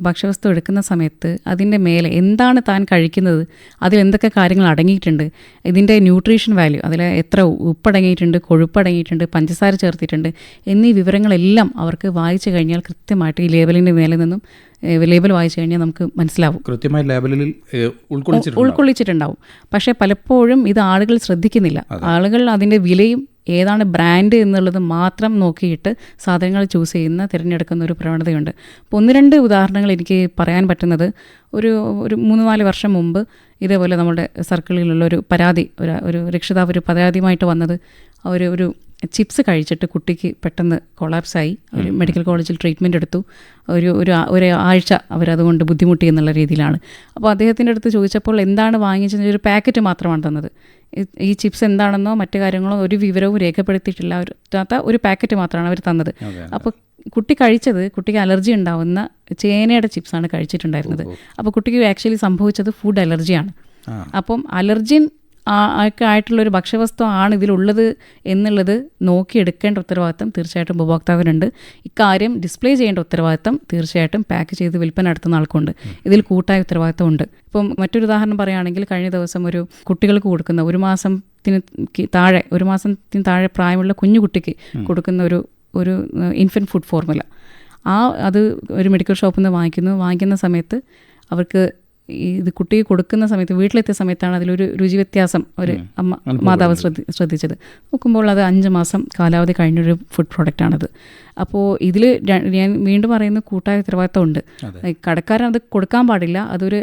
ഭക്ഷ്യവസ്തു എടുക്കുന്ന സമയത്ത് അതിൻ്റെ മേലെ എന്താണ് താൻ കഴിക്കുന്നത്, അതിലെന്തൊക്കെ കാര്യങ്ങൾ അടങ്ങിയിട്ടുണ്ട്, ഇതിൻ്റെ ന്യൂട്രീഷൻ വാല്യൂ, അതിൽ എത്ര ഉപ്പടങ്ങിയിട്ടുണ്ട്, കൊഴുപ്പടങ്ങിയിട്ടുണ്ട്, പഞ്ചസാര ചേർത്തിട്ടുണ്ട് എന്നീ വിവരങ്ങളെല്ലാം അവർക്ക് വായിച്ചു കഴിഞ്ഞാൽ കൃത്യമായിട്ട് ഈ ലേബലിൻ്റെ മേലെ നിന്നും ലേബൽ വായിച്ചു കഴിഞ്ഞാൽ നമുക്ക് മനസ്സിലാവും, കൃത്യമായി ലേബലിൽ ഉൾക്കൊള്ളിച്ചിട്ടുണ്ടാവും. പക്ഷേ പലപ്പോഴും ഇത് ആളുകൾ ശ്രദ്ധിക്കുന്നില്ല. ആളുകൾ അതിൻ്റെ വിലയും ഏതാണ് ബ്രാൻഡ് എന്നുള്ളത് മാത്രം നോക്കിയിട്ട് സാധനങ്ങൾ ചൂസ് ചെയ്യുന്ന തിരഞ്ഞെടുക്കുന്ന ഒരു പ്രവണതയുണ്ട്. അപ്പോൾ 1-2 ഉദാഹരണങ്ങൾ എനിക്ക് പറയാൻ പറ്റുന്നത്, ഒരു 3-4 വർഷം മുമ്പ് ഇതേപോലെ നമ്മുടെ സർക്കിളിലുള്ള ഒരു പരാതി, ഒരു രക്ഷിതാവ് ഒരു പരാതിയുമായിട്ട് വന്നത്, ഒരു ചിപ്സ് കഴിച്ചിട്ട് കുട്ടിക്ക് പെട്ടെന്ന് കൊളാപ്സായി. ഒരു മെഡിക്കൽ കോളേജിൽ ട്രീറ്റ്മെൻറ്റ് എടുത്തു. ഒരു ആഴ്ച അവരതുകൊണ്ട് ബുദ്ധിമുട്ടി എന്നുള്ള രീതിയിലാണ്. അപ്പോൾ അദ്ദേഹത്തിൻ്റെ അടുത്ത് ചോദിച്ചപ്പോൾ എന്താണ് വാങ്ങിച്ചത്, ഒരു പാക്കറ്റ് മാത്രമാണ് തന്നത്. ഈ ചിപ്സ് എന്താണെന്നോ മറ്റു കാര്യങ്ങളോ ഒരു വിവരവും രേഖപ്പെടുത്തിയിട്ടില്ലാത്ത ഒരു പാക്കറ്റ് മാത്രമാണ് അവർ തന്നത്. അപ്പോൾ കുട്ടി കഴിച്ചത്, കുട്ടിക്ക് അലർജി ഉണ്ടാവുന്ന ചേനയുടെ ചിപ്സാണ് കഴിച്ചിട്ടുണ്ടായിരുന്നത്. അപ്പോൾ കുട്ടിക്ക് ആക്ച്വലി സംഭവിച്ചത് ഫുഡ് അലർജിയാണ്. അപ്പം അലർജിൻ ആയിട്ടുള്ളൊരു ഭക്ഷ്യവസ്തു ആണ് ഇതിലുള്ളത് എന്നുള്ളത് നോക്കിയെടുക്കേണ്ട ഉത്തരവാദിത്തം തീർച്ചയായിട്ടും ഉപഭോക്താവിനുണ്ട്. ഇക്കാര്യം ഡിസ്പ്ലേ ചെയ്യേണ്ട ഉത്തരവാദിത്തം തീർച്ചയായിട്ടും പാക്ക് ചെയ്ത് വിൽപ്പന നടത്തുന്ന ആൾക്കുണ്ട്. ഇതിൽ കൂട്ടായ ഉത്തരവാദിത്തം ഉണ്ട്. ഇപ്പം മറ്റൊരു ഉദാഹരണം പറയുകയാണെങ്കിൽ, കഴിഞ്ഞ ദിവസം ഒരു കുട്ടികൾക്ക് കൊടുക്കുന്ന 1 മാസത്തിന് താഴെ പ്രായമുള്ള കുഞ്ഞു കുട്ടിക്ക് കൊടുക്കുന്ന ഒരു ഇൻഫൻറ്റ് ഫുഡ് ഫോർമുല, അത് ഒരു മെഡിക്കൽ ഷോപ്പിൽ നിന്ന് വാങ്ങിക്കുന്ന സമയത്ത് അവർക്ക് ഇത് കുട്ടിക്ക് കൊടുക്കുന്ന സമയത്ത്, വീട്ടിലെത്തിയ സമയത്താണ് അതിലൊരു രുചി വ്യത്യാസം ഒരു മാതാവ് ശ്രദ്ധിച്ചത്. നോക്കുമ്പോൾ അത് 5 മാസം കാലാവധി കഴിഞ്ഞൊരു ഫുഡ് പ്രോഡക്റ്റാണത്. അപ്പോൾ ഇതിൽ ഞാൻ വീണ്ടും പറയുന്ന കൂട്ടായ ഉത്തരവാദിത്തം ഉണ്ട്. കടക്കാരൻ അത് കൊടുക്കാൻ പാടില്ല, അതൊരു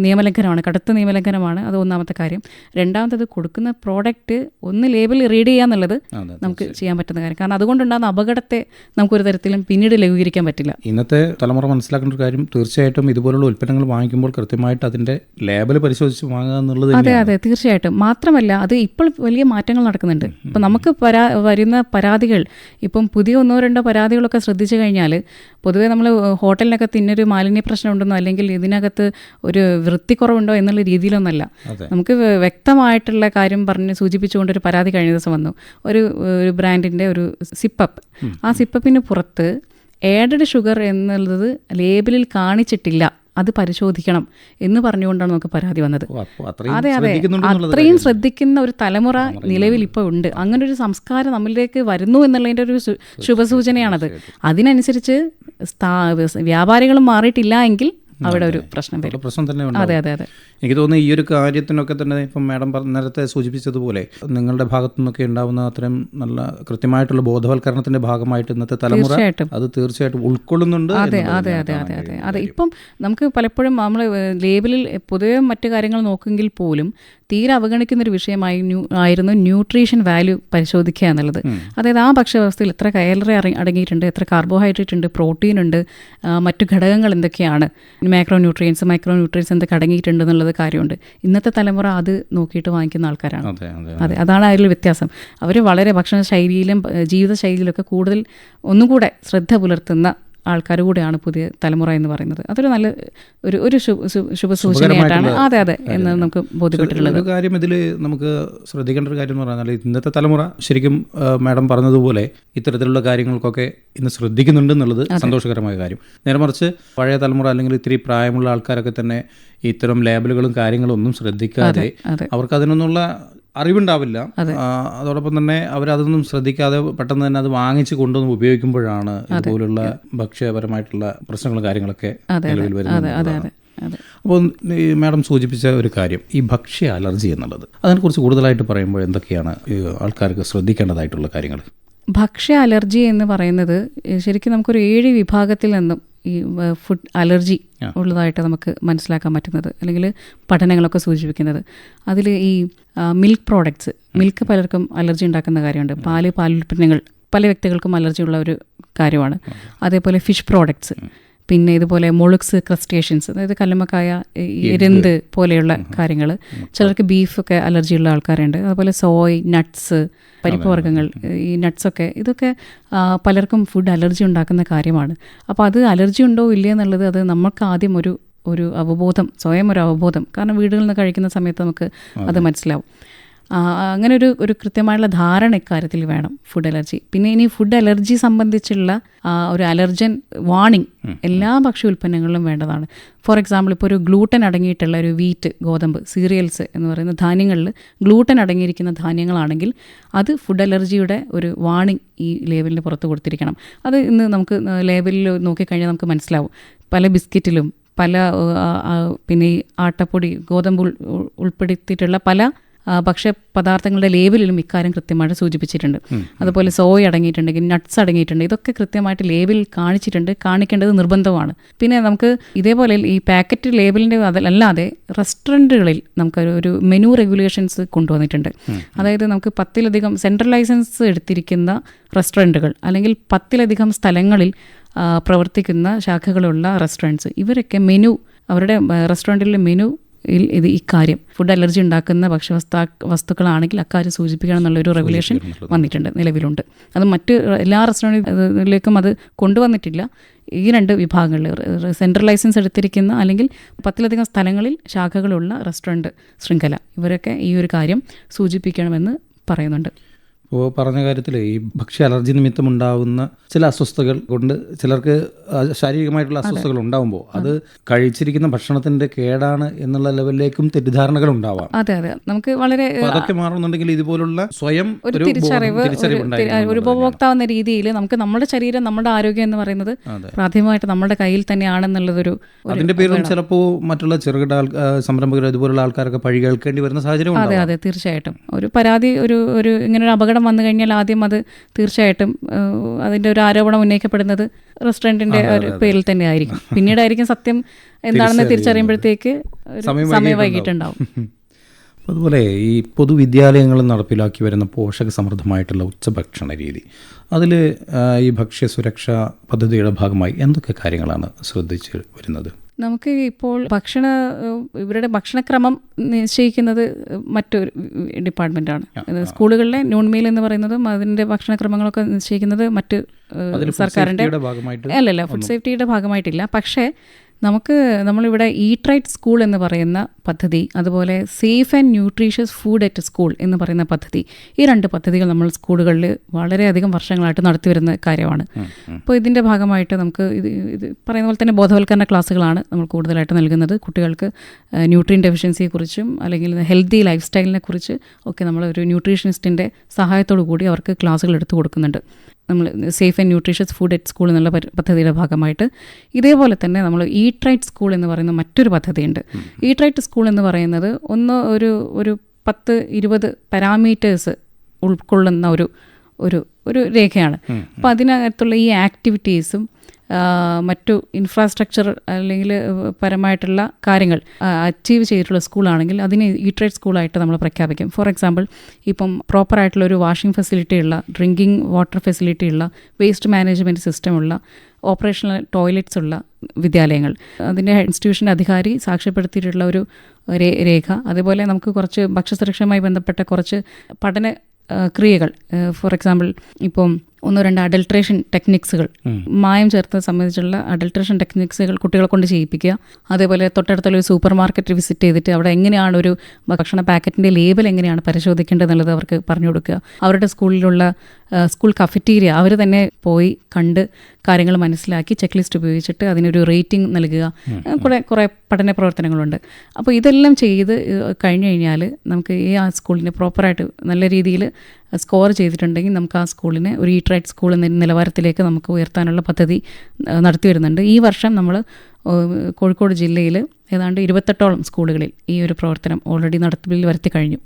നിയമലംഘനമാണ്, കടുത്ത നിയമലംഘനമാണ്. അത് ഒന്നാമത്തെ കാര്യം. രണ്ടാമത്തത്, കൊടുക്കുന്ന പ്രോഡക്റ്റ് ഒന്ന് ലേബിൾ റീഡ് ചെയ്യാന്നുള്ളത് നമുക്ക് ചെയ്യാൻ പറ്റുന്ന കാര്യം. കാരണം അതുകൊണ്ടുണ്ടാകുന്ന അപകടത്തെ നമുക്കൊരു തരത്തിലും പിന്നീട് ലഘൂകരിക്കാൻ പറ്റില്ല. ഇന്നത്തെ തലമുറ മനസ്സിലാക്കേണ്ട ഒരു കാര്യം, തീർച്ചയായിട്ടും ഇതുപോലുള്ള ഉൽപ്പന്നങ്ങൾ വാങ്ങിക്കുമ്പോൾ കൃത്യമായിട്ട് അതിൻ്റെ ലേബൽ പരിശോധിച്ച് വാങ്ങുക എന്നുള്ളത്. അതെ, തീർച്ചയായിട്ടും. മാത്രമല്ല, അത് ഇപ്പോൾ വലിയ മാറ്റങ്ങൾ നടക്കുന്നുണ്ട്. ഇപ്പം നമുക്ക് വരുന്ന പരാതികൾ, ഇപ്പം പുതിയ 1-2 പരാതികളൊക്കെ ശ്രദ്ധിച്ചു കഴിഞ്ഞാൽ, പൊതുവേ നമ്മൾ ഹോട്ടലിനകത്ത് ഇന്നൊരു മാലിന്യ പ്രശ്നം ഉണ്ടെന്നോ അല്ലെങ്കിൽ ഇതിനകത്ത് ഒരു വൃത്തിക്കുറവുണ്ടോ എന്നുള്ള രീതിയിലൊന്നല്ല. നമുക്ക് വ്യക്തമായിട്ടുള്ള കാര്യം പറഞ്ഞ് സൂചിപ്പിച്ചുകൊണ്ടൊരു പരാതി കഴിഞ്ഞ ദിവസം വന്നു. ഒരു ബ്രാൻഡിൻ്റെ ഒരു സിപ്പപ്പ്, ആ സിപ്പപ്പിന് പുറത്ത് ആഡഡ് ഷുഗർ എന്നുള്ളത് ലേബലിൽ കാണിച്ചിട്ടില്ല, അത് പരിശോധിക്കണം എന്ന് പറഞ്ഞുകൊണ്ടാണ് നമുക്ക് പരാതി വന്നത്. അതെ, അത്രയും ശ്രദ്ധിക്കുന്ന ഒരു തലമുറ നിലവിൽ ഇപ്പോൾ ഉണ്ട്. അങ്ങനെ ഒരു സംസ്കാരം നമ്മളിലേക്ക് വരുന്നു എന്നുള്ളതിൻ്റെ ഒരു ശുഭസൂചനയാണത്. അതിനനുസരിച്ച് വ്യാപാരികളും മാറിയിട്ടില്ല എങ്കിൽ അവിടെ ഒരു പ്രശ്നം വരും. പ്രശ്നം തന്നെ ഉണ്ട്. അതെ. എനിക്ക് തോന്നുന്നു ഈ ഒരു കാര്യത്തിനൊക്കെ തന്നെ ഇപ്പം മാഡം നേരത്തെ സൂചിപ്പിച്ചതുപോലെ നിങ്ങളുടെ ഭാഗത്തു നിന്നൊക്കെ ഉണ്ടാകുന്ന അത്രയും നല്ല കൃത്യമായിട്ടുള്ള ബോധവൽക്കരണത്തിന്റെ ഭാഗമായിട്ട് ഇന്നത്തെ തലമുറ അത് തീർച്ചയായിട്ടും ഉൾക്കൊള്ളുന്നുണ്ട്. അതെ. ഇപ്പം നമുക്ക് പലപ്പോഴും നമ്മൾ ലേബലിൽ പൊതുവെ മറ്റു കാര്യങ്ങൾ നോക്കുമെങ്കിൽ പോലും തീരെ അവഗണിക്കുന്നൊരു വിഷയമായിരുന്നു ന്യൂട്രീഷൻ വാല്യൂ പരിശോധിക്കുക എന്നുള്ളത്. അതായത് ആ ഭക്ഷ്യവസ്തുവിൽ എത്ര കലോറി അടങ്ങിയിട്ടുണ്ട്, എത്ര കാർബോഹൈഡ്രേറ്റ് ഉണ്ട്, പ്രോട്ടീൻ ഉണ്ട്, മറ്റു ഘടകങ്ങൾ എന്തൊക്കെയാണ്, മൈക്രോ ന്യൂട്രിയൻസ് എന്തൊക്കെ അടങ്ങിയിട്ടുണ്ട് എന്നുള്ളത് കാര്യമുണ്ട്. ഇന്നത്തെ തലമുറ അത് നോക്കിയിട്ട് വാങ്ങിക്കുന്ന ആൾക്കാരാണ്. അതെ, അതാണ് അതിൽ വ്യത്യാസം. അവർ വളരെ ഭക്ഷണ ശൈലിയിലും ജീവിതശൈലിയിലൊക്കെ കൂടുതൽ ഒന്നുകൂടെ ശ്രദ്ധ പുലർത്തുന്ന ആൾക്കാർ കൂടെയാണ് പുതിയ തലമുറ എന്ന് പറയുന്നത്. അതൊരു നല്ല ഒരു ശുഭസൂചനയായിട്ടാണ് അതെ എന്ന് നമുക്ക് ബോധ്യപ്പെട്ടിട്ടുള്ളത്. ഒരു കാര്യം ഇതിൽ നമുക്ക് ശ്രദ്ധിക്കേണ്ട ഒരു കാര്യം എന്ന് പറഞ്ഞാൽ, ഇന്നത്തെ തലമുറ ശരിക്കും മാഡം പറഞ്ഞതുപോലെ ഇത്തരത്തിലുള്ള കാര്യങ്ങൾക്കൊക്കെ ഇന്ന് ശ്രദ്ധിക്കുന്നുണ്ട് എന്നുള്ളത് സന്തോഷകരമായ കാര്യം. നേരെ മറിച്ച് പഴയ തലമുറ അല്ലെങ്കിൽ ഇത്തിരി പ്രായമുള്ള ആൾക്കാരൊക്കെ തന്നെ ഇത്തരം ലേബലുകളും കാര്യങ്ങളും ഒന്നും ശ്രദ്ധിക്കാതെ അവർക്ക് അതിനൊന്നുള്ള അറിവുണ്ടാവില്ല. അതോടൊപ്പം തന്നെ അവരതൊന്നും ശ്രദ്ധിക്കാതെ പെട്ടെന്ന് തന്നെ അത് വാങ്ങിച്ച് കൊണ്ടുവന്ന് ഉപയോഗിക്കുമ്പോഴാണ് ഇതുപോലുള്ള ഭക്ഷ്യപരമായിട്ടുള്ള പ്രശ്നങ്ങളും കാര്യങ്ങളൊക്കെ നിലവിൽ വരുന്നത്. അപ്പോൾ മാഡം സൂചിപ്പിച്ച ഒരു കാര്യം, ഈ ഭക്ഷ്യ അലർജി എന്നുള്ളത്, അതിനെക്കുറിച്ച് കൂടുതലായിട്ട് പറയുമ്പോൾ എന്തൊക്കെയാണ് ആൾക്കാർക്ക് ശ്രദ്ധിക്കേണ്ടതായിട്ടുള്ള കാര്യങ്ങൾ? ഭക്ഷ്യ അലർജി എന്ന് പറയുന്നത് ശരിക്കും നമുക്കൊരു 7 വിഭാഗത്തിൽ നിന്നും ഈ ഫുഡ് അലർജി ഉള്ളതായിട്ട് നമുക്ക് മനസ്സിലാക്കാൻ പറ്റുന്നത്, അല്ലെങ്കിൽ പഠനങ്ങളൊക്കെ സൂചിപ്പിക്കുന്നത്. അതിൽ ഈ മിൽക്ക് പ്രോഡക്ട്സ്, മിൽക്ക് പലർക്കും അലർജി ഉണ്ടാക്കുന്ന കാര്യമുണ്ട്. പാലുൽപ്പന്നങ്ങൾ പല വ്യക്തികൾക്കും അലർജി ഉള്ള ഒരു കാര്യമാണ്. അതേപോലെ ഫിഷ് പ്രോഡക്ട്സ്, പിന്നെ ഇതുപോലെ മൊളുക്സ്, ക്രസ്റ്റേഷ്യൻസ്, അതായത് കല്ലുമ്മക്കായ, എരുന്ത് പോലെയുള്ള കാര്യങ്ങൾ. ചിലർക്ക് ബീഫൊക്കെ അലർജിയുള്ള ആൾക്കാരുണ്ട്. അതുപോലെ സോയ്, നട്ട്സ്, പരിപ്പ് വർഗ്ഗങ്ങൾ, ഈ നട്ട്സൊക്കെ, ഇതൊക്കെ പലർക്കും ഫുഡ് അലർജി ഉണ്ടാക്കുന്ന കാര്യമാണ്. അപ്പോൾ അത് അലർജി ഉണ്ടോ ഇല്ലേ എന്നുള്ളത് അത് നമുക്ക് ആദ്യം ഒരു അവബോധം, സ്വയം ഒരു അവബോധം, കാരണം വീടുകളിൽ നിന്ന് കഴിക്കുന്ന സമയത്ത് നമുക്ക് അത് മനസ്സിലാവും. അങ്ങനെ ഒരു കൃത്യമായുള്ള ധാരണ ഇക്കാര്യത്തിൽ വേണം ഫുഡ് അലർജി. പിന്നെ ഇനി ഫുഡ് അലർജി സംബന്ധിച്ചുള്ള ഒരു അലർജൻ വാർണിംഗ് എല്ലാ ഭക്ഷ്യ ഉൽപ്പന്നങ്ങളിലും വേണ്ടതാണ്. ഫോർ എക്സാമ്പിൾ, ഇപ്പോൾ ഒരു ഗ്ലൂട്ടൻ അടങ്ങിയിട്ടുള്ള ഒരു വീറ്റ്, ഗോതമ്പ്, സീരിയൽസ് എന്ന് പറയുന്ന ധാന്യങ്ങളിൽ ഗ്ലൂട്ടൻ അടങ്ങിയിരിക്കുന്ന ധാന്യങ്ങളാണെങ്കിൽ അത് ഫുഡ് അലർജിയുടെ ഒരു വാർണിംഗ് ഈ ലേബലിന് പുറത്ത് കൊടുത്തിരിക്കണം. അത് ഇന്ന് നമുക്ക് ലേബലിൽ നോക്കിക്കഴിഞ്ഞാൽ നമുക്ക് മനസ്സിലാവും. പല ബിസ്ക്കറ്റിലും പല പിന്നെ ഈ ആട്ടപ്പൊടി, ഗോതമ്പ് ഉൾപ്പെടുത്തിയിട്ടുള്ള പല ഭക്ഷ്യപദാർത്ഥങ്ങളുടെ ലേബലിലും ഇക്കാര്യം കൃത്യമായിട്ട് സൂചിപ്പിച്ചിട്ടുണ്ട്. അതുപോലെ സോയ അടങ്ങിയിട്ടുണ്ടെങ്കിൽ, നട്ട്സ് അടങ്ങിയിട്ടുണ്ട്. ഇതൊക്കെ കൃത്യമായിട്ട് ലേബിൽ കാണിച്ചിട്ടുണ്ട്, കാണിക്കേണ്ടത് നിർബന്ധമാണ്. പിന്നെ നമുക്ക് ഇതേപോലെ ഈ പാക്കറ്റ് ലേബലിൻ്റെ അതല്ലാതെ റെസ്റ്റോറൻറ്റുകളിൽ നമുക്ക് ഒരു മെനു റെഗുലേഷൻസ് കൊണ്ടുവന്നിട്ടുണ്ട്. അതായത് നമുക്ക് 10-ലധികം സെൻട്രൽ ലൈസൻസ് എടുത്തിരിക്കുന്ന റെസ്റ്റോറൻറ്റുകൾ അല്ലെങ്കിൽ 10-ലധികം സ്ഥലങ്ങളിൽ പ്രവർത്തിക്കുന്ന ശാഖകളുള്ള റെസ്റ്റോറൻറ്റ്സ്, ഇവരൊക്കെ മെനു, അവരുടെ റെസ്റ്റോറൻറ്റിലെ മെനു ഇത് ഇക്കാര്യം ഫുഡ് അലർജി ഉണ്ടാക്കുന്ന ഭക്ഷ്യവസ്തുക്കളാണെങ്കിൽ അക്കാര്യം സൂചിപ്പിക്കണം എന്നുള്ളൊരു റെഗുലേഷൻ വന്നിട്ടുണ്ട്, നിലവിലുണ്ട്. അത് മറ്റ് എല്ലാ റെസ്റ്റോറൻറ്റിലേക്കും അത് കൊണ്ടുവന്നിട്ടില്ല. ഈ 2 വിഭാഗങ്ങളിൽ സെൻട്രൽ ലൈസൻസ് എടുത്തിരിക്കുന്ന അല്ലെങ്കിൽ 10-ലധികം സ്ഥലങ്ങളിൽ ശാഖകളുള്ള റെസ്റ്റോറൻറ്റ് ശൃംഖല, ഇവരൊക്കെ ഈ ഒരു കാര്യം സൂചിപ്പിക്കണമെന്ന് പറയുന്നുണ്ട്. ഇപ്പോൾ പറഞ്ഞ കാര്യത്തിൽ ഈ ഭക്ഷ്യ അലർജി നിമിത്തമുണ്ടാകുന്ന ചില അസ്വസ്ഥതകൾ കൊണ്ട് ചിലർക്ക് ശാരീരികമായിട്ടുള്ള അസ്വസ്ഥതകൾ ഉണ്ടാകുമ്പോൾ അത് കഴിച്ചിരിക്കുന്ന ഭക്ഷണത്തിന്റെ കേടാണ് എന്നുള്ള ലെവലിലേക്കും തെറ്റിദ്ധാരണകൾ ഉണ്ടാവാം. അതെ, നമുക്ക് വളരെ അതൊക്കെ മാറുന്നുണ്ടെങ്കിൽ ഇതുപോലുള്ള സ്വയം ഒരു തിരിച്ചറിവ്, ഒരു ഉപഭോക്താവെന്ന രീതിയിൽ നമുക്ക് നമ്മുടെ ശരീരം, നമ്മുടെ ആരോഗ്യം എന്ന് പറയുന്നത് പ്രാഥമികമായിട്ട് നമ്മുടെ കയ്യിൽ തന്നെയാണെന്നുള്ളതൊരു, അതിന്റെ പേരിലും ചിലപ്പോൾ മറ്റുള്ള ചെറുകിട സംരംഭകർ ഇതുപോലുള്ള ആൾക്കാരൊക്കെ പഴി കേൾക്കേണ്ടി വരുന്ന സാഹചര്യം. അതെ, തീർച്ചയായിട്ടും. ഒരു പരാതി, ഒരു ഇങ്ങനൊരു അപകടം വന്നു കഴിഞ്ഞാൽ ആദ്യം അത് തീർച്ചയായിട്ടും അതിൻ്റെ ഒരു ആരോപണം ഉന്നയിക്കപ്പെടുന്നത് റെസ്റ്റോറൻറ്റിൻ്റെ പേരിൽ തന്നെ ആയിരിക്കും. പിന്നീടായിരിക്കും സത്യം എന്താണെന്ന് തിരിച്ചറിയുമ്പോഴത്തേക്ക് സമയം വൈകിട്ടുണ്ടാവും. അതുപോലെ ഈ പൊതുവിദ്യാലയങ്ങളിൽ നടപ്പിലാക്കി വരുന്ന പോഷക സമൃദ്ധമായിട്ടുള്ള ഉച്ചഭക്ഷണ രീതി, അതിൽ ഈ ഭക്ഷ്യസുരക്ഷാ പദ്ധതിയുടെ ഭാഗമായി എന്തൊക്കെ കാര്യങ്ങളാണ് ശ്രദ്ധിച്ച് വരുന്നത്? നമുക്ക് ഇപ്പോൾ ഇവരുടെ ഭക്ഷണക്രമം നിശ്ചയിക്കുന്നത് മറ്റൊരു ഡിപ്പാർട്ട്മെൻറ്റാണ്. സ്കൂളുകളിലെ നോൺ മീൽ എന്ന് പറയുന്നതും അതിൻ്റെ ഭക്ഷണക്രമങ്ങളൊക്കെ നിശ്ചയിക്കുന്നത് മറ്റ് സർക്കാരിൻ്റെ അല്ലല്ല, ഫുഡ് സേഫ്റ്റിയുടെ ഭാഗമായിട്ടില്ല. പക്ഷേ നമ്മളിവിടെ ഈറ്റ് റൈറ്റ് സ്കൂൾ എന്ന് പറയുന്ന പദ്ധതി, അതുപോലെ safe and nutritious food at school എന്ന് പറയുന്ന പദ്ധതി, ഈ 2 പദ്ധതികൾ നമ്മൾ സ്കൂളുകളിൽ വളരെയധികം വർഷങ്ങളായിട്ട് നടത്തിവരുന്ന കാര്യമാണ്. അപ്പോൾ ഇതിൻ്റെ ഭാഗമായിട്ട് നമുക്ക് ഇത് പറയുന്ന പോലെ തന്നെ ബോധവൽക്കരണ ക്ലാസ്സുകളാണ് നമ്മൾ കൂടുതലായിട്ട് നൽകുന്നത്. കുട്ടികൾക്ക് ന്യൂട്രിയൻ ഡെഫിഷ്യൻസിയെക്കുറിച്ചും അല്ലെങ്കിൽ ഹെൽത്തി ലൈഫ് സ്റ്റൈലിനെ കുറിച്ച് ഒക്കെ നമ്മൾ ഒരു ന്യൂട്രീഷനിസ്റ്റിൻ്റെ സഹായത്തോടു കൂടി അവർക്ക് ക്ലാസ്സുകൾ എടുത്തു കൊടുക്കുന്നുണ്ട്. നമ്മൾ safe and nutritious food at school എന്നുള്ള പദ്ധതിയുടെ ഭാഗമായിട്ട്. ഇതേപോലെ തന്നെ നമ്മൾ ഈറ്റ് റൈറ്റ് സ്കൂൾ എന്ന് പറയുന്ന മറ്റൊരു പദ്ധതിയുണ്ട്. ഈറ്റ് റൈറ്റ് സ്കൂൾ എന്ന് പറയുന്നത് ഒരു 10-20 പാരാമീറ്റേഴ്സ് ഉൾക്കൊള്ളുന്ന ഒരു രേഖയാണ്. അപ്പോൾ അതിനകത്തുള്ള ഈ ആക്ടിവിറ്റീസും മറ്റു ഇൻഫ്രാസ്ട്രക്ചർ അല്ലെങ്കിൽ പരമായിട്ടുള്ള കാര്യങ്ങൾ അച്ചീവ് ചെയ്തിട്ടുള്ള സ്കൂളാണെങ്കിൽ അതിനെ ഈറ്റ് റൈറ്റ് സ്കൂളായിട്ട് നമ്മൾ പ്രഖ്യാപിക്കും. ഫോർ എക്സാമ്പിൾ, ഇപ്പം പ്രോപ്പറായിട്ടുള്ള ഒരു വാഷിംഗ് ഫെസിലിറ്റി ഉള്ള, ഡ്രിങ്കിങ് വാട്ടർ ഫെസിലിറ്റി ഉള്ള, വേസ്റ്റ് മാനേജ്മെൻറ്റ് സിസ്റ്റമുള്ള, ഓപ്പറേഷണൽ ടോയ്ലറ്റ്സ് ഉള്ള വിദ്യാലയങ്ങൾ, അതിൻ്റെ ഇൻസ്റ്റിറ്റ്യൂഷൻ്റെ അധികാരി സാക്ഷ്യപ്പെടുത്തിയിട്ടുള്ള ഒരു രേഖ. അതുപോലെ നമുക്ക് കുറച്ച് ഭക്ഷ്യസുരക്ഷയുമായി ബന്ധപ്പെട്ട കുറച്ച് പഠന ക്രിയകൾ, ഫോർ എക്സാമ്പിൾ ഇപ്പം 1-2 അഡൾട്രേഷൻ ടെക്നിക്സുകൾ, മായം ചേർത്ത് സംബന്ധിച്ചുള്ള അഡൾട്രേഷൻ ടെക്നിക്സുകൾ കുട്ടികളെ കൊണ്ട് ചെയ്യിപ്പിക്കുക. അതേപോലെ തൊട്ടടുത്തുള്ള ഒരു സൂപ്പർ മാർക്കറ്റ് വിസിറ്റ് ചെയ്തിട്ട് അവിടെ എങ്ങനെയാണ് ഒരു ഭക്ഷണ പാക്കറ്റിൻ്റെ ലേബൽ എങ്ങനെയാണ് പരിശോധിക്കേണ്ടത് എന്നുള്ളത് അവർക്ക് പറഞ്ഞു കൊടുക്കുക. അവരുടെ സ്കൂളിലുള്ള സ്കൂൾ കഫറ്റീരിയ അവർ തന്നെ പോയി കണ്ട് കാര്യങ്ങൾ മനസ്സിലാക്കി ചെക്ക് ലിസ്റ്റ് ഉപയോഗിച്ചിട്ട് അതിനൊരു റേറ്റിംഗ് നൽകുക. കുറേ പഠന പ്രവർത്തനങ്ങളുണ്ട്. അപ്പോൾ ഇതെല്ലാം ചെയ്ത് കഴിഞ്ഞു കഴിഞ്ഞാൽ നമുക്ക് ആ സ്കൂളിനെ പ്രോപ്പറായിട്ട് നല്ല രീതിയിൽ സ്കോർ ചെയ്തിട്ടുണ്ടെങ്കിൽ നമുക്ക് ആ സ്കൂളിനെ ഒരു ഈറ്റ് റൈറ്റ് സ്കൂൾ എന്ന നിലവാരത്തിലേക്ക് നമുക്ക് ഉയർത്താനുള്ള പദ്ധതി നടത്തി വരുന്നുണ്ട്. ഈ വർഷം നമ്മൾ കോഴിക്കോട് ജില്ലയിൽ ഏതാണ്ട് 28ഓളം സ്കൂളുകളിൽ ഈ ഒരു പ്രവർത്തനം ഓൾറെഡി നടപ്പിൽ വരുത്തി കഴിഞ്ഞു.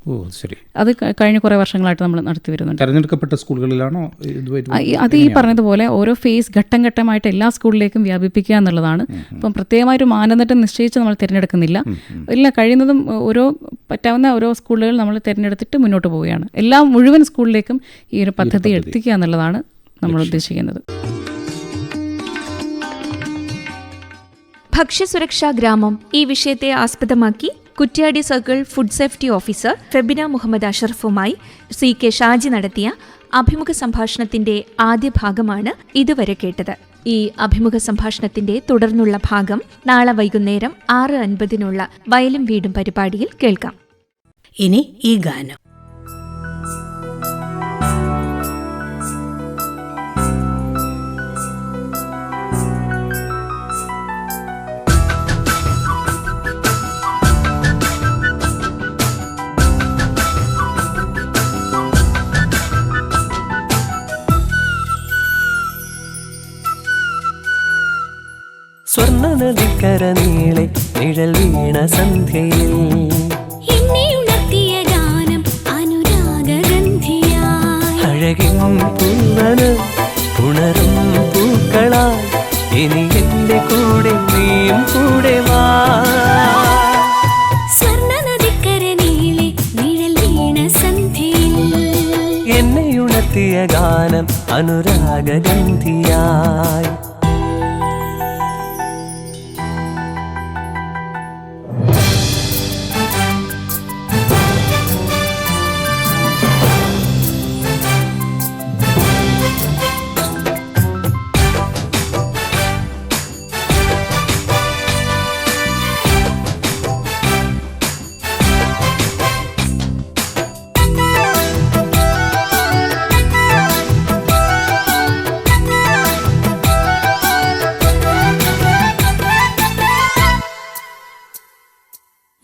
അത് കഴിഞ്ഞ കുറേ വർഷങ്ങളായിട്ട് നമ്മൾ നടത്തി വരുന്നുണ്ട്. തെരഞ്ഞെടുക്കപ്പെട്ട സ്കൂളുകളിലാണോ അത് ഈ പറഞ്ഞതുപോലെ ഓരോ ഫേസ് ഘട്ടം ഘട്ടമായിട്ട് എല്ലാ സ്കൂളിലേക്കും വ്യാപിപ്പിക്കുക എന്നുള്ളതാണ്. ഇപ്പം പ്രത്യേകമായൊരു മാനദണ്ഡം നിശ്ചയിച്ച് നമ്മൾ തിരഞ്ഞെടുക്കുന്നില്ല. എല്ലാം കഴിയുന്നതും പറ്റാവുന്ന ഓരോ സ്കൂളുകൾ നമ്മൾ തിരഞ്ഞെടുത്തിട്ട് മുന്നോട്ട് പോവുകയാണ്. എല്ലാ മുഴുവൻ സ്കൂളിലേക്കും ഈ ഒരു പദ്ധതി എത്തിക്കുക എന്നുള്ളതാണ് നമ്മൾ ഉദ്ദേശിക്കുന്നത്. ഭക്ഷ്യസുരക്ഷാ ഗ്രാമം ഈ വിഷയത്തെ ആസ്പദമാക്കി Kuttiady circle food safety officer Febina Muhammad അഷറഫുമായി CK ഷാജി നടത്തിയ അഭിമുഖ സംഭാഷണത്തിന്റെ ആദ്യ ഭാഗമാണ് ഇതുവരെ കേട്ടത്. ഈ അഭിമുഖ സംഭാഷണത്തിന്റെ തുടർന്നുള്ള ഭാഗം നാളെ വൈകുന്നേരം 6:50 വയലും വീടും പരിപാടിയിൽ കേൾക്കാം. ഇനി ഈ ഗാനം. സ്വർണ്ണ നദിക്കര നീളെ നിഴൽ വീണ സന്ധ്യയിൽ എന്നെ ഉണർത്തിയ ഗാനം അനുരാഗഗന്ധിയായി. അഴകിൻ പൂവനം ഉണരും പൂക്കളാൽ ഇനി എന്റെ കൂടെ നീയും കൂടെ വാ. സ്വർണ്ണ നദിക്കര നീളെ നിഴൽ വീണ സന്ധ്യയിൽ എന്നെ ഉണർത്തിയ ഗാനം അനുരാഗഗന്ധിയായി.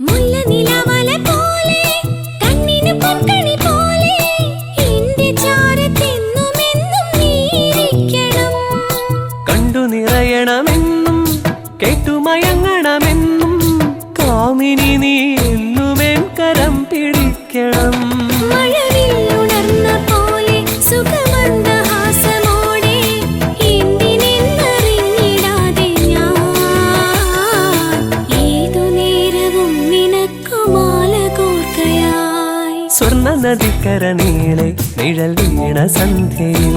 മുല്ലനിലാവല പോലെ കണ്ണിന് പൊൻകണി പോലെ എന്റെ ചാരത്തെന്നുമെന്നും നീയിരിക്കണം. കണ്ടു നിറയണമെന്നും കേട്ടുമയങ്ങണമെന്നും കാമിനി നീ എന്നുമെൻ കരം പിടിക്കണം. മഴവില്ലുണർന്ന പോലെ സുഖമന്ദഹാസമോടെ എന്തിനെന്നറിഞ്ഞിടാതെ ഞാൻ ഏതു നേരവും നിനക്കു മാല കോർക്കയായി. സ്വർണ്ണ നദിക്കര നീളെ നിഴൽ വീണ സന്ധ്യയിൽ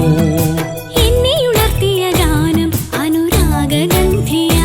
എന്നെ ഉണർത്തിയ ഗാനം അനുരാഗഗന്ധിയായി.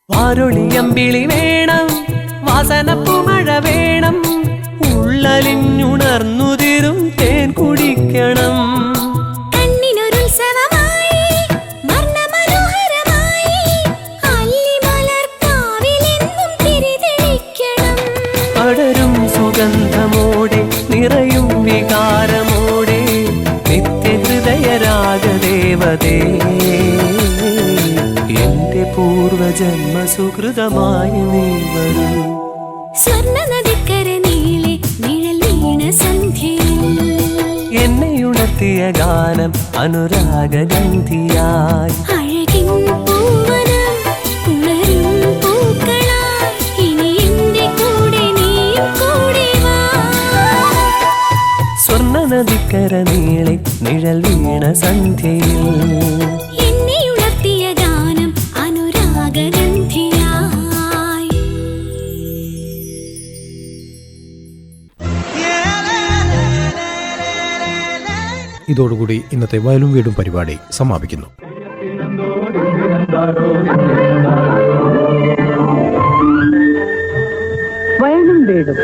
വാരൊളിയമ്പിളി വേണം, വാസനപ്പുമഴ വേണം, ഉള്ളലിഞ്ഞുണർന്നുതിരും തേൻ കുടിക്കണം. കണ്ണിനൊരുത്സവമായി വർണ്ണമനോഹരമായി അല്ലിമലർക്കാവിലെന്നും തിരിതെളിക്കണം. പടരും സുഗന്ധമോടെ നിറയും വികാരമോടെ നിത്യഹൃദയരാഗദേവതേ എന്റെ പൂർവജന്മ സുഹൃതമായി നീ വരൂ. സ്വർണ്ണ നദിക്കര നീളെ നിഴൽ വീണ സന്ധ്യയിൽ എന്നെ ഉണർത്തിയ ഗാനം അനുരാഗഗന്ധിയായി. അഴകിൻ പൂവനം ഉണരും പൂക്കളായി ഇനി എന്റെ കൂടെ നീയും കൂടെ വാ. സ്വർണ്ണ നദിക്കര നീളെ നിഴൽ വീണ സന്ധ്യയിൽ എന്നെ ഉണർത്തിയ ഗാനം അനുരാഗഗന്ധിയായി. ഇതോടുകൂടി ഇന്നത്തെ വയലും വീടും പരിപാടി സമാപിക്കുന്നു. വയലും വീടും